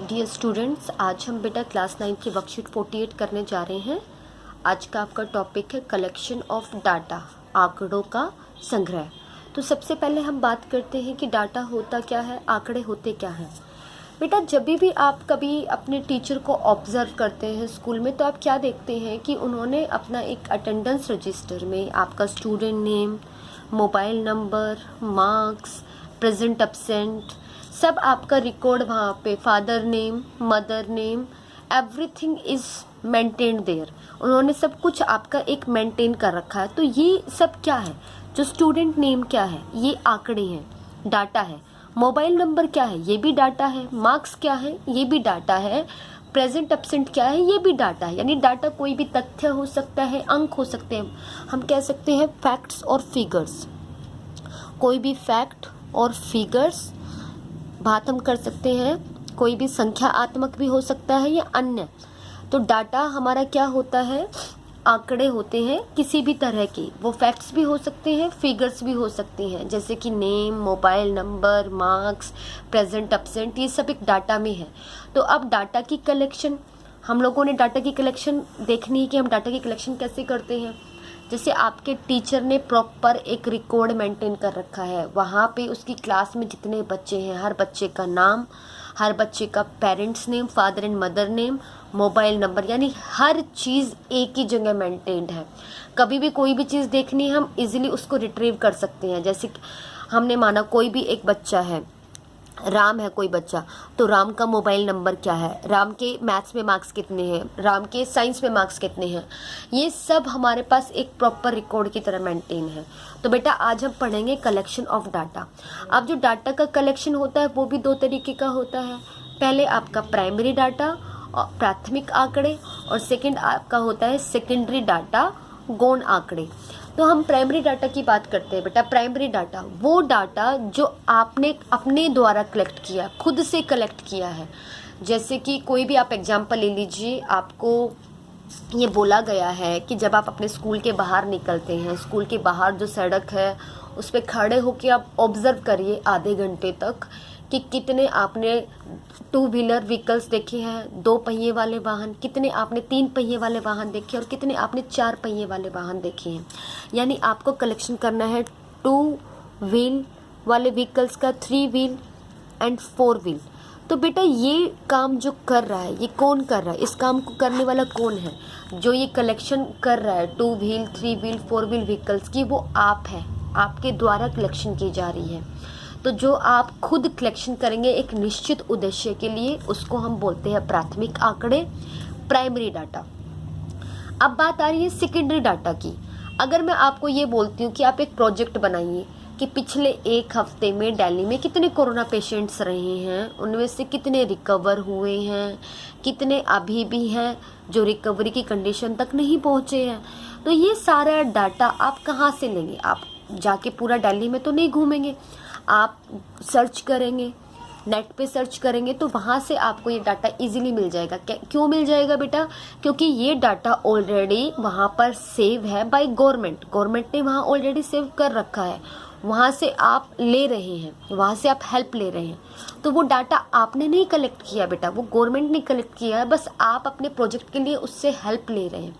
Dear students, आज हम बेटा क्लास 9 की वर्कशीट 48 करने जा रहे हैं। आज का आपका टॉपिक है कलेक्शन ऑफ डाटा, आंकड़ों का संग्रह। तो सबसे पहले हम बात करते हैं कि डाटा होता क्या है, आंकड़े होते क्या हैं। बेटा जब भी आप कभी अपने टीचर को ऑब्जर्व करते हैं स्कूल में, तो आप क्या देखते हैं कि उन्होंने अपना एक अटेंडेंस रजिस्टर में आपका student name, mobile number, marks, present absent, सब आपका रिकॉर्ड वहाँ पे, father name, mother name, everything is maintained there. उन्होंने सब कुछ आपका एक मेंटेन कर रखा है। तो ये सब क्या है? जो स्टूडेंट नेम क्या है, ये आंकड़े हैं, डाटा है। मोबाइल नंबर क्या है, ये भी डाटा है। मार्क्स क्या है, ये भी डाटा है। प्रेजेंट एब्सेंट क्या है, ये भी डाटा है। यानी डाटा कोई भी तथ्य हो सकता है, अंक हो सकते हैं। हम कह सकते हैं फैक्ट्स और फिगर्स। कोई भी फैक्ट और फिगर्स बात हम कर सकते हैं। कोई भी संख्यात्मक भी हो सकता है या अन्य। तो डाटा हमारा क्या होता है? आंकड़े होते हैं किसी भी तरह के। वो फैक्ट्स भी हो सकते हैं, फिगर्स भी हो सकती हैं, जैसे कि name, mobile number, marks, present absent, ये सब एक डाटा में है। तो अब डाटा की कलेक्शन, हम लोगों ने डाटा की कलेक्शन देखनी है कि हम डाटा की कलेक्शन कैसे करते हैं। जैसे आपके टीचर ने प्रॉपर एक रिकॉर्ड मेंटेन कर रखा है। वहाँ पे उसकी क्लास में जितने बच्चे हैं, हर बच्चे का नाम, हर बच्चे का parents name, father and mother name, mobile number, यानी हर चीज़ एक ही जगह मेंटेन्ड है। कभी भी कोई भी चीज़ देखनी है, हम इजीली उसको रिट्रीव कर सकते हैं। जैसे हमने माना कोई भी एक बच्चा है, राम है कोई बच्चा, तो राम का मोबाइल नंबर क्या है, राम के मैथ्स में मार्क्स कितने हैं, राम के साइंस में मार्क्स कितने हैं, ये सब हमारे पास एक प्रॉपर रिकॉर्ड की तरह मेंटेन है। तो बेटा आज हम पढ़ेंगे कलेक्शन ऑफ डाटा। अब जो डाटा का कलेक्शन होता है वो भी दो तरीके का होता है। पहले आपका प्राइमरी डाटा और प्राथमिक आंकड़े, और सेकेंड आपका होता है सेकेंडरी डाटा, गौण आंकड़े। तो हम प्राइमरी डाटा की बात करते हैं बेटा। प्राइमरी डाटा वो डाटा जो आपने अपने द्वारा कलेक्ट किया, खुद से कलेक्ट किया है। जैसे कि कोई भी आप एग्जांपल ले लीजिए, आपको ये बोला गया है कि जब आप अपने स्कूल के बाहर निकलते हैं, स्कूल के बाहर जो सड़क है उस पर खड़े होकर आप ऑब्जर्व करिए आधे घंटे तक कि कितने आपने टू व्हीलर व्हीकल्स देखे हैं, दो पहिए वाले वाहन, कितने आपने तीन पहिए वाले वाहन देखे और कितने आपने चार पहिए वाले वाहन देखे हैं। यानी आपको कलेक्शन करना है टू व्हील वाले व्हीकल्स का, three wheel and four wheel. तो बेटा ये काम जो कर रहा है, ये कौन कर रहा है? इस काम को करने वाला कौन है? जो ये कलेक्शन कर रहा है two wheel, three wheel, four wheel vehicles की, वो आप है। आपके द्वारा कलेक्शन की जा रही है। तो जो आप खुद कलेक्शन करेंगे एक निश्चित उद्देश्य के लिए, उसको हम बोलते हैं प्राथमिक आंकड़े, प्राइमरी डाटा। अब बात आ रही है सेकेंडरी डाटा की। अगर मैं आपको ये बोलती हूँ कि आप एक प्रोजेक्ट बनाइए कि पिछले एक हफ्ते में दिल्ली में कितने कोरोना पेशेंट्स रहे हैं, उनमें से कितने रिकवर हुए हैं, कितने अभी भी हैं जो रिकवरी की कंडीशन तक नहीं पहुँचे हैं। तो ये सारा डाटा आप कहाँ से लेंगे? आप जाके पूरा दिल्ली में तो नहीं घूमेंगे, आप सर्च करेंगे, नेट पे सर्च करेंगे, तो वहाँ से आपको ये डाटा इजीली मिल जाएगा। क्यों मिल जाएगा बेटा? क्योंकि ये डाटा ऑलरेडी वहाँ पर सेव है बाय गवर्नमेंट। गवर्नमेंट ने वहाँ ऑलरेडी सेव कर रखा है, वहाँ से आप ले रहे हैं, वहाँ से आप हेल्प ले रहे हैं। तो वो डाटा आपने नहीं कलेक्ट किया बेटा, वो गवर्नमेंट ने कलेक्ट किया है, बस आप अपने प्रोजेक्ट के लिए उससे हेल्प ले रहे हैं।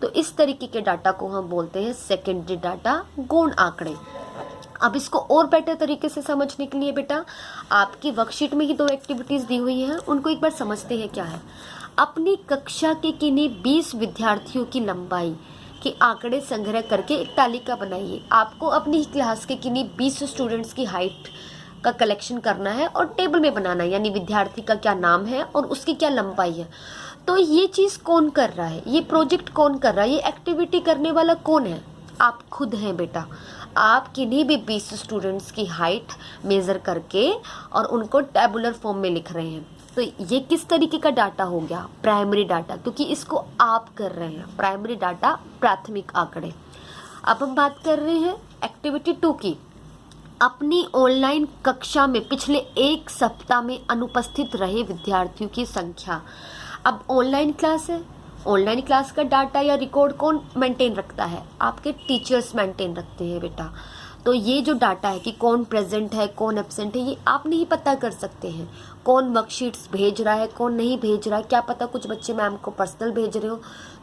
तो इस तरीके के डाटा को हम बोलते हैं सेकेंडरी डाटा, गौण आंकड़े। अब इसको और बेटर तरीके से समझने के लिए बेटा आपकी वर्कशीट में ही दो एक्टिविटीज़ दी हुई हैं, उनको एक बार समझते हैं क्या है। अपनी कक्षा के किन्हीं 20 विद्यार्थियों की लंबाई के आंकड़े संग्रह करके एक तालिका बनाइए। आपको अपनी क्लास के किन्हीं 20 स्टूडेंट्स की हाइट का कलेक्शन करना है और टेबल में बनाना है, यानी विद्यार्थी का क्या नाम है और उसकी क्या लंबाई है। तो ये चीज़ कौन कर रहा है, ये प्रोजेक्ट कौन कर रहा है, ये एक्टिविटी करने वाला कौन है? आप खुद हैं बेटा। आप किन्हीं भी 20 स्टूडेंट्स की हाइट मेज़र करके और उनको टेबुलर फॉर्म में लिख रहे हैं। तो ये किस तरीके का डाटा हो गया? प्राइमरी डाटा, क्योंकि इसको आप कर रहे हैं। प्राइमरी डाटा, प्राथमिक आंकड़े। अब हम बात कर रहे हैं एक्टिविटी 2 की। अपनी ऑनलाइन कक्षा में पिछले एक सप्ताह में अनुपस्थित रहे विद्यार्थियों की संख्या। अब ऑनलाइन क्लास है, ऑनलाइन क्लास का डाटा या रिकॉर्ड कौन मेंटेन रखता है? आपके टीचर्स मेंटेन रखते हैं बेटा। तो ये जो डाटा है कि कौन प्रेजेंट है कौन एब्सेंट है, ये आप नहीं पता कर सकते हैं। कौन वर्कशीट्स भेज रहा है कौन नहीं भेज रहा है, क्या पता कुछ बच्चे मैम को पर्सनल भेज रहे हो,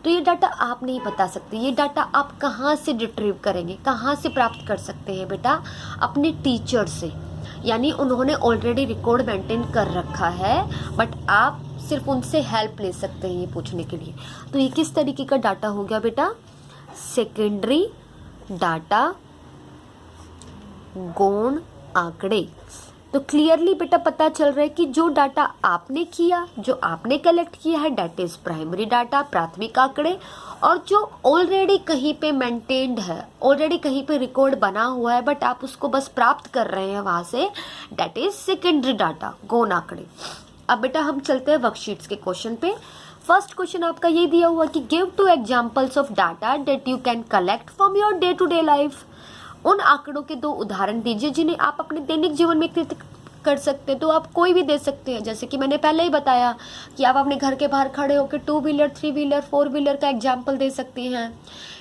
तो ये डाटा आप नहीं बता सकते। ये डाटा आप कहाँ से रिट्रीव करेंगे, कहाँ से प्राप्त कर सकते हैं बेटा? अपने टीचर से, यानी उन्होंने ऑलरेडी रिकॉर्ड मेंटेन कर रखा है, बट आप सिर्फ उनसे हेल्प ले सकते हैं ये पूछने के लिए। तो ये किस तरीके का डाटा हो गया बेटा? सेकेंडरी डाटा, गौण आंकड़े। तो क्लियरली बेटा पता चल रहा है कि जो डाटा आपने किया, जो आपने कलेक्ट किया है, डेट इज प्राइमरी डाटा, प्राथमिक आंकड़े, और जो ऑलरेडी कहीं पे मेंटेन्ड है, ऑलरेडी कहीं पे रिकॉर्ड बना हुआ है, बट आप उसको बस प्राप्त कर रहे हैं वहां से, डेट इज सेकेंडरी डाटा, गौण आंकड़े। अब बेटा हम चलते हैं वर्कशीट्स के क्वेश्चन पे। फर्स्ट क्वेश्चन आपका ये दिया हुआ कि give 2 examples of data that you can collect from your day to day life. उन आंकड़ों के 2 उदाहरण दीजिए जिन्हें आप अपने दैनिक जीवन में कर सकते हैं। तो आप कोई भी दे सकते हैं, जैसे कि मैंने पहले ही बताया कि आप अपने घर के बाहर खड़े होकर 2 व्हीलर 3 व्हीलर 4 व्हीलर का एग्जाम्पल दे सकते हैं।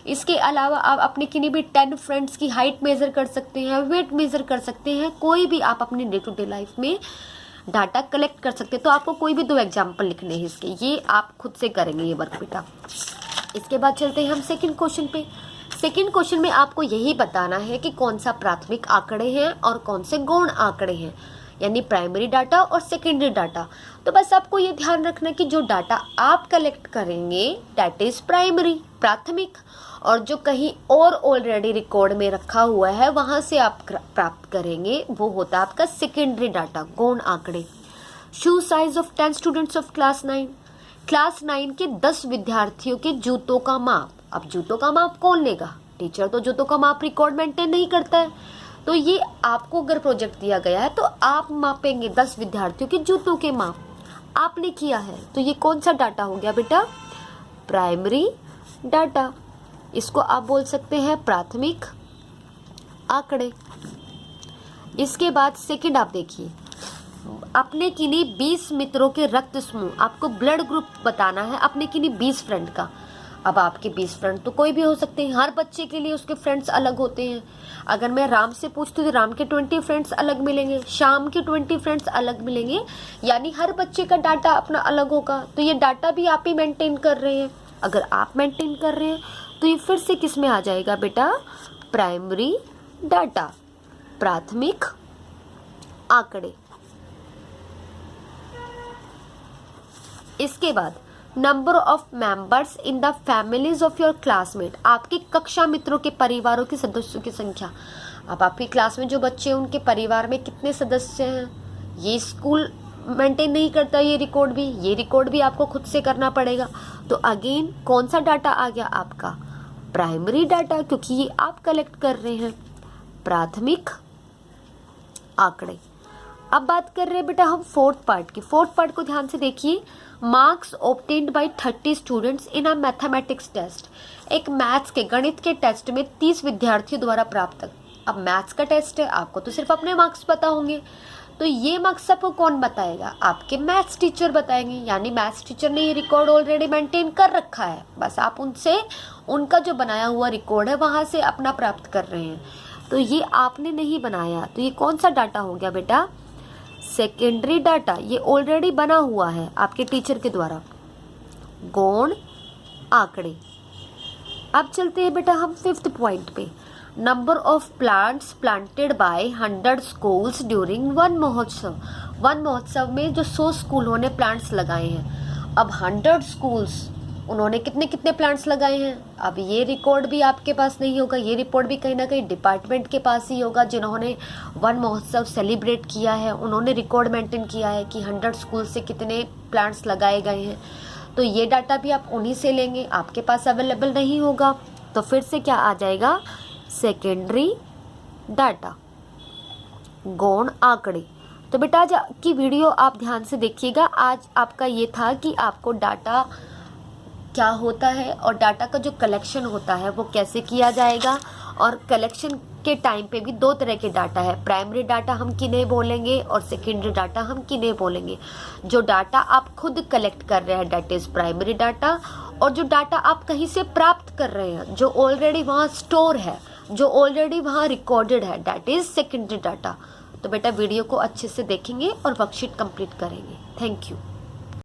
इसके अलावा आप अपने किन्हीं भी 10 फ्रेंड्स की हाइट मेजर कर सकते हैं, वेट मेजर कर सकते हैं, कोई भी आप अपने डे टू डे लाइफ में डाटा कलेक्ट कर सकते हैं। तो आपको कोई भी 2 एग्जाम्पल लिखने हैं इसके, ये आप खुद से करेंगे ये वर्क बेटा। इसके बाद चलते हैं हम सेकंड क्वेश्चन पे। सेकंड क्वेश्चन में आपको यही बताना है कि कौन सा प्राथमिक आंकड़े हैं और कौन से गौण आंकड़े हैं, यानी प्राइमरी डाटा और सेकेंडरी डाटा। तो बस आपको ये ध्यान रखना कि जो डाटा आप कलेक्ट करेंगे दैट इज प्राइमरी, प्राथमिक, और जो कहीं और ऑलरेडी रिकॉर्ड में रखा हुआ है वहां से आप प्राप्त करेंगे वो होता है आपका सेकेंडरी डाटा, गौण आंकड़े। शू size of 10 students of class 9। Class 9 के 10 विद्यार्थियों के जूतों का माप। अब जूतों का माप कौन लेगा? टीचर तो जूतों का माप रिकॉर्ड मेंटेन नहीं करता है। तो ये आपको अगर प्रोजेक्ट दिया गया है तो आप मापेंगे 10 विद्यार्थियों के जूतों के माप, आपने किया है। तो ये कौन सा डाटा हो गया बेटा? Primary data. इसको आप बोल सकते हैं प्राथमिक आंकड़े। इसके बाद सेकंड आप देखिए, अपने किन्हीं 20 मित्रों के रक्त समूह, आपको ब्लड ग्रुप बताना है अपने किन्हीं 20 फ्रेंड का। अब आपके 20 फ्रेंड तो कोई भी हो सकते हैं, हर बच्चे के लिए उसके फ्रेंड्स अलग होते हैं। अगर मैं राम से पूछती हूँ तो राम के 20 फ्रेंड्स अलग मिलेंगे, श्याम के 20 फ्रेंड्स अलग मिलेंगे, यानी हर बच्चे का डाटा अपना अलग होगा। तो ये डाटा भी आप ही मेंटेन कर रहे हैं। अगर आप मेंटेन कर रहे हैं तो ये फिर से किस में आ जाएगा बेटा? प्राइमरी डाटा, प्राथमिक आंकड़े। इसके बाद number of members in the families of your classmate, आपके कक्षा मित्रों के परिवारों के सदस्यों की संख्या। अब आपकी क्लास में जो बच्चे हैं उनके परिवार में कितने सदस्य हैं, ये स्कूल मेंटेन नहीं करता, ये रिकॉर्ड भी आपको खुद से करना पड़ेगा। तो अगेन कौन सा डाटा आ गया आपका? प्राइमरी डाटा, क्योंकि ये आप कलेक्ट कर रहे हैं। प्राथमिक आंकड़े। अब बात कर रहे हैं बेटा हम फोर्थ पार्ट की। फोर्थ पार्ट को ध्यान से देखिए। Marks obtained by 30 students in a mathematics test. एक मैथ्स के, गणित के टेस्ट में 30 विद्यार्थियों द्वारा प्राप्त। अब मैथ्स का टेस्ट है, आपको तो सिर्फ अपने मार्क्स पता होंगे, तो ये मार्क्स सबको कौन बताएगा? आपके मैथ्स टीचर बताएंगे, यानी मैथ्स टीचर ने ये रिकॉर्ड ऑलरेडी मेंटेन कर रखा है, बस आप उनसे उनका जो बनाया हुआ रिकॉर्ड है वहां से अपना प्राप्त कर रहे हैं। तो ये आपने नहीं बनाया, तो ये कौन सा डाटा हो गया बेटा? Secondary data. ये ऑलरेडी बना हुआ है आपके टीचर के द्वारा। गौण आंकड़े। अब चलते हैं बेटा हम फिफ्थ पॉइंट पे। Number of plants planted by 100 schools during one महोत्सव। वन महोत्सव में जो 100 स्कूलों ने प्लांट्स लगाए हैं। अब 100 स्कूल्स, उन्होंने कितने कितने प्लांट्स लगाए हैं? अब ये रिकॉर्ड भी आपके पास नहीं होगा, ये रिपोर्ट भी कहीं ना कहीं डिपार्टमेंट के पास ही होगा। जिन्होंने वन महोत्सव सेलिब्रेट किया है उन्होंने रिकॉर्ड मेंटेन किया है कि 100 स्कूल से कितने प्लांट्स लगाए गए हैं। तो ये डाटा भी आप उन्हीं से लेंगे, आपके पास अवेलेबल नहीं होगा। तो फिर से क्या आ जाएगा? सेकेंडरी डाटा, गौण आंकड़े। तो बेटा आज की वीडियो आप ध्यान से देखिएगा। आज आपका ये था कि आपको डाटा क्या होता है और डाटा का जो कलेक्शन होता है वो कैसे किया जाएगा। और कलेक्शन के टाइम पे भी 2 तरह के डाटा है, प्राइमरी डाटा हम किन्हें बोलेंगे और सेकेंडरी डाटा हम किन्हें बोलेंगे। जो डाटा आप खुद कलेक्ट कर रहे हैं दैट इज प्राइमरी डाटा, और जो डाटा आप कहीं से प्राप्त कर रहे हैं जो ऑलरेडी वहाँ स्टोर है जो ऑलरेडी वहाँ रिकॉर्डेड है, दैट इज़ सेकेंडरी डाटा। तो बेटा वीडियो को अच्छे से देखेंगे और वर्कशीट कंप्लीट करेंगे। Thank you.